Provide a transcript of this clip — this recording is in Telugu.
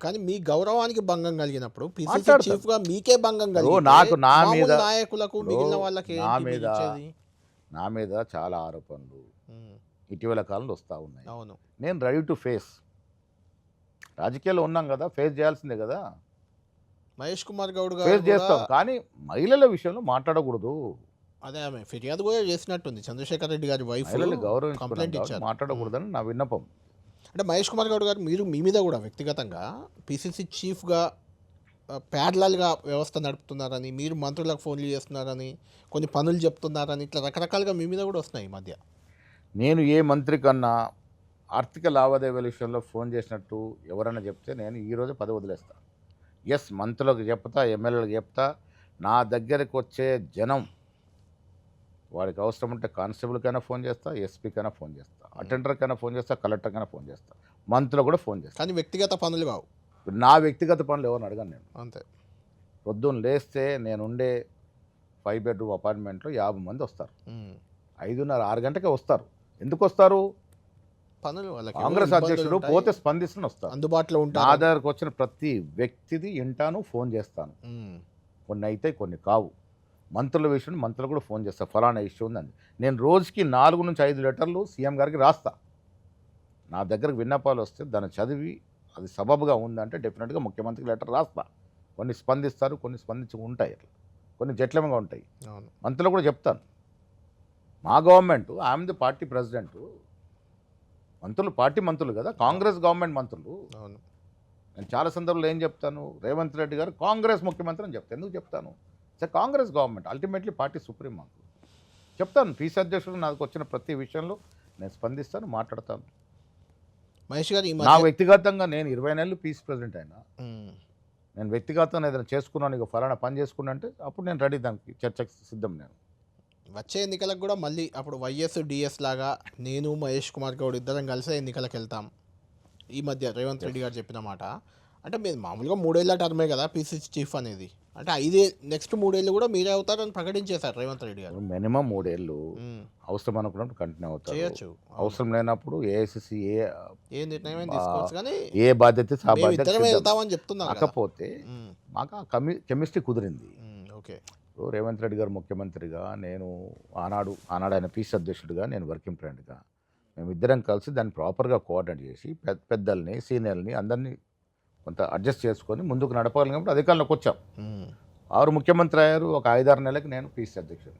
కానీ మీ గౌరవానికి భంగం కలిగినప్పుడు పీసీసీ మాట్లాడతాను. చీఫ్‌గా మీకే భంగం ఇప్పుడు కలిగితే నాకు నా మీద మామూలు నాయకులకు ఇప్పుడు మిగిలిన వాళ్ళకి నా ఏంటి మీద మీరిచ్చేది? నా మీద చాలా ఆరోపణలు హ్మ్. ఇటీవల కాలంలో వస్తూ ఉన్నాయి. అవును. నేను రెడీ టు ఫేస్. రాజకీయాల్లో ఉన్నాం కదా, ఫేస్ చేయాల్సిందే కదా, మహేష్ కుమార్ గౌడ్ గారు ఫేస్ కూడా చేస్తాం. కానీ మహిళల విషయంలో మాట్లాడకూడదు. అదే ఆమె ఫిర్యాదు కూడా చేసినట్టుంది. చంద్రశేఖర్ రెడ్డి గారి వైఫ్ మహిళల్ని గౌరవించుకున్నాం కంప్లైంట్ కాబట్టి ఇచ్చారు. మాట్లాడకూడదని నా విన్నపం. అంటే మహేష్ కుమార్ గౌడ్ గారు మీరు మీ మీద కూడా వ్యక్తిగతంగా పీసీసీ చీఫ్‌గా ప్యారలల్‌గా వ్యవస్థ నడుపుతున్నారని, మీరు మంత్రులకు ఫోన్‌లు చేస్తున్నారని, కొన్ని పనులు చెప్తున్నారని ఇట్లా రకరకాలుగా మీ మీద కూడా వస్తున్నాయి ఈ మధ్య. నేను ఏ మంత్రి కన్నా ఆర్థిక లావాదేవీల విషయంలో ఫోన్ చేసినట్టు ఎవరైనా చెప్తే నేను ఈరోజు పదవి వదిలేస్తా. ఎస్, మంత్రులకు చెప్తా, ఎమ్మెల్యేలకు చెప్తా. నా దగ్గరికి వచ్చే జనం వాడికి అవసరం ఉంటే కానిస్టేబుల్కైనా ఫోన్ చేస్తా, ఎస్పీకైనా ఫోన్ చేస్తా, అటెండర్కైనా ఫోన్ చేస్తా, కలెక్టర్కైనా ఫోన్ చేస్తా, మంత్రులు కూడా ఫోన్ చేస్తా. కానీ వ్యక్తిగత పనులు కావు. నా వ్యక్తిగత పనులు ఎవరిని అడగను నేను. అంతే. పొద్దున్న లేస్తే నేనుండే 5 బెడ్రూమ్ అపార్ట్మెంట్లో 50 మంది వస్తారు. 5:30, 6 గంటకే వస్తారు. ఎందుకు వస్తారు? పనులు వాళ్ళకి కాంగ్రెస్ ఇబ్బందులు అధ్యక్షుడు ఉంటాయి. పోతే స్పందిస్తున్న వస్తారు. అందుబాటులో నా ఉంటారు. దగ్గరకు వచ్చిన ప్రతి వ్యక్తిది ఇంటాను, ఫోన్ చేస్తాను. కొన్ని అయితే కొన్ని కావు. మంత్రుల విషయం మంత్రులు కూడా ఫోన్ చేస్తా, ఫలానా ఇష్యూ ఉందని. నేను రోజుకి 4 నుంచి 5 లెటర్లు సీఎం గారికి రాస్తా. నా దగ్గరకు విన్నపాలు వస్తే దాన్ని చదివి అది సబబుగా ఉందంటే డెఫినెట్గా ముఖ్యమంత్రికి లెటర్ రాస్తా. కొన్ని స్పందిస్తారు, కొన్ని స్పందించి ఉంటాయి, అట్లా కొన్ని జట్లంగా ఉంటాయి. అవును. మంత్రులు కూడా చెప్తాను. మా government, I'm the party president. మంత్రులు పార్టీ మంత్రులు కదా, కాంగ్రెస్ గవర్నమెంట్ మంత్రులు. అవును. నేను చాలా సందర్భాల్లో ఏం చెప్తాను, రేవంత్ రెడ్డి గారు కాంగ్రెస్ ముఖ్యమంత్రి అని చెప్తాను. ఎందుకు చెప్తాను? Sir, Congress government ultimately party supreme మాకు చెప్తాను. పీసీ అధ్యక్షుడు నాకు వచ్చిన ప్రతి విషయంలో నేను స్పందిస్తాను, మాట్లాడతాను. మహేష్ గారు ఈ నా మధ్య వ్యక్తిగతంగా నేను 20 నెలలు పీసీ ప్రెసిడెంట్ అయినా. ఉమ్. నేను వ్యక్తిగతంగా ఏదైనా చేసుకున్నాను, ఇక ఫలానా పని చేసుకున్నా అంటే అప్పుడు నేను రెడీ, దానికి చర్చకు సిద్ధం. నేను వచ్చే ఎన్నికలకు కూడా మళ్ళీ అప్పుడు వైఎస్ డిఎస్ లాగా నేను మహేష్ కుమార్ గౌడ్ ఇద్దరం కలిసే ఎన్నికలకు వెళ్తాం. ఈ మధ్య రేవంత్ రెడ్డి గారు చెప్పిన మాట అంటే మీరు మామూలుగా 3 ఏళ్ల టర్మే కదా పీసీసీ చీఫ్ అనేది. అంటే నెక్స్ట్ 3 ఏళ్ళు కూడా మీరే అవుతారని ప్రకటించేశారు రేవంత్ రెడ్డి గారు. మినిమం 3 ఏళ్ళు ఉమ్. అవసరం అనుకున్నప్పుడు కంటిన్యూ అవుతారు. చేయొచ్చు. అవసరం లేనప్పుడు ఏఐసిసి ఏ నిర్ణయం అయినా తీసుకోవచ్చు కానీ ఏ బాధ్యత ఆ మేము బాధ్యత ఇద్దరమే సిద్ధం. వెళ్తామని చెప్తున్నారు కదా. కాకపోతే ఉమ్. మాకు ఆ కెమిస్ట్రీ కుదిరింది. ఓకే. ఇప్పుడు రేవంత్ రెడ్డి గారు ముఖ్యమంత్రిగా, నేను ఆనాడు ఆయన పీసీ అధ్యక్షుడిగా, నేను వర్కింగ్ ప్రెసిడెంట్గా, మేమిద్దరం కలిసి దాన్ని ప్రాపర్గా కోఆర్డినేట్ చేసి పెద్దల్ని, సీనియర్ని అందరినీ కొంత అడ్జస్ట్ చేసుకొని ముందుకు నడపాలి. కాబట్టి అధికారంలోకి వచ్చాం. ఉమ్. వారు ముఖ్యమంత్రి అయ్యారు. ఒక 5-6 నెలలకు నేను పీసీ అధ్యక్షుడు.